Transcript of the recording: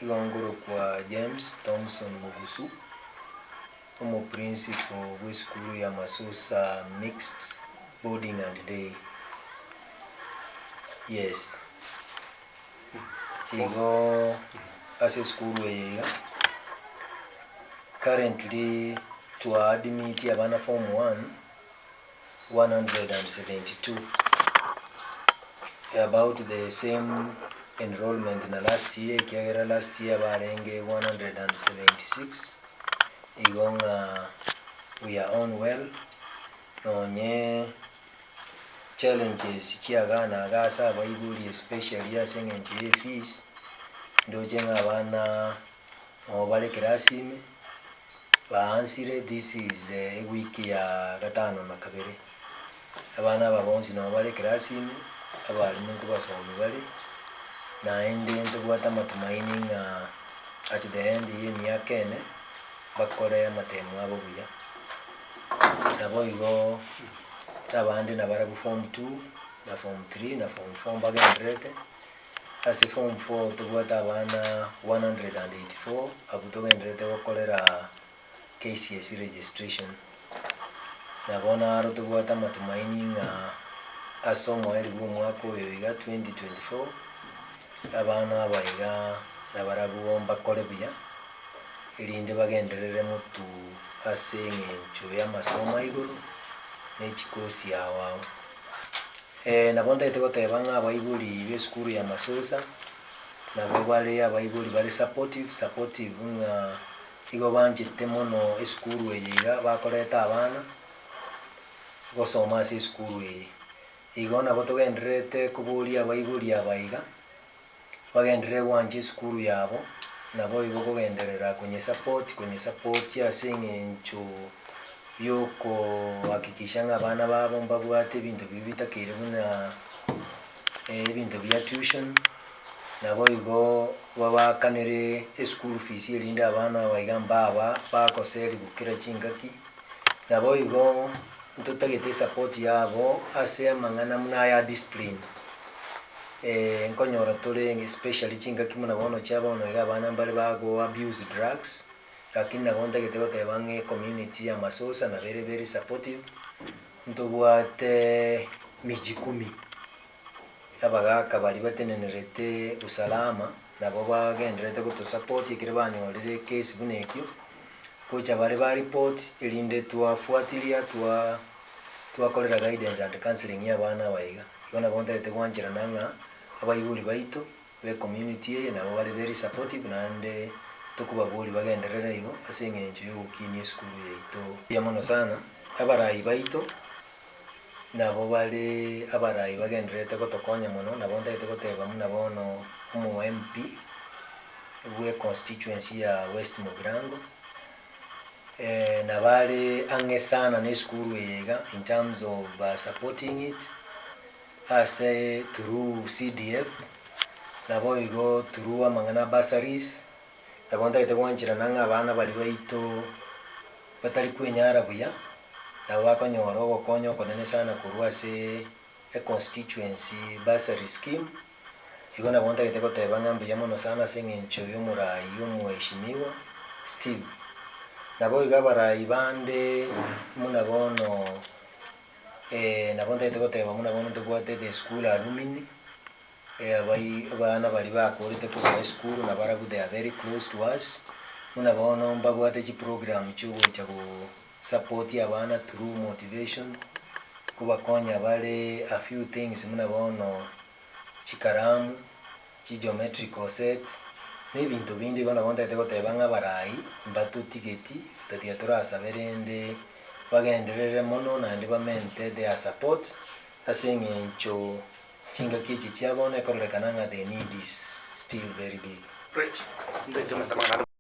igongoro kwa James Thompson Mugusu omo principal w'esukuru ya Masusa Mixed Boarding and Day. Yes. Igo ase skuru eya. Currently to admit abana form 172. About the same enrollment in the last year, kiagera last year barenge 176. Igonga we are on well. Nonye challenges kiagana gasa baibuli especially asengenje fees ndojenga abana obale klasime baansire. This is a week ya gatano na kabere abana babonzi no bale klasime abalimu kubasomi bali naende ntubwata matumaini at the end y'emyaka ene bakore amatemu abo buya nabo igo abandi nabarabu form 2 na form 3 na form 4 bagenderete ase form 4 tubwata abana 184 abutogenderete bakorera KCSE registration. Nabona aro tubwata matumaini asomo eribu mwaka oyo iga 2024 abana abaiga nabarabu bakore buya erinde bagenderere mutu ase ng'encho y'amasomo iguru n'ekikosi yawawe. Nabonda goteba abaibuli b'esukuru ya Masusa nabo bale abaibuli bali supportive igo banjete mono esukuru eyiga bakoreta abana gosoma ase esukuru eyi. Igo nabo togenderete kuburia abaibuli abaiga bagenderere gwanja esukuru yabo nabo igo kugenderera kunye support ase ng'encho yoko hakikisha abana babo mbabwate ebintu bibitakire buna ebintu bya tuition nabo igo babakanere school fees erinde abana baiga mbaba bakoseri gukira chingaki nabo igo ntotagete support yabo ase amang'ana muna ya discipline nkonyora tore especially chingaki muna bono chabono iga abana mbale bago abuse drugs lakini nabonda goteba community ya Masusa na very supportive ntobwate miji 10 abagaka bali batenenerete usalama nabo bagenderete gutusupport ikire banyorire case bunekyo kucha bari ba report erinde twafuatilia twakorera guidance and counseling y'abana baiga yona bonderete gwanjira nanga abaibuli baito we community ye nabo bari very supportive nande tukubabuli bagenderere igo ase ng'encho y'ogukini esukuru yaito yamono sana. Abarayi baito nabo bali abarayi bagenderete gotokonya mono nabo ndagete goteba muna bono omo MP we constituency ya West Mugirango nabali ange sana n'esukuru eyiga in terms of supporting it ase through CDF nabo igo through amang'ana bursaries nabo ndagete gwanjira nanga abana bali baito batari kwenyara buya nabo bakonyora ogokonya okonene sana korwa ase constituency bursary scheme. Igo nabo ndagete goteba ng'ambuya mono sana ase ng'encho y'omurayi omweshimiwa Steve nabo iga abarayi bande muna bono nabo ndagete goteba muna bono tobwate the school alumni abana bali bakorete kuba esukuru nabarabu they are very close to us muna bono mbabwate chiprogram chogocha go support abana through motivation kubakonya bale a few things muna bono chikaramu geometrical set n'ebintu bindi igo nabo ndagete goteba ng'abarayi mbatutigeti tatia turasaberende bagenderere mono nandi bamente their support ase ng'encho chingaki echi chiabona ekorekana ng'a the need is still very big. Great.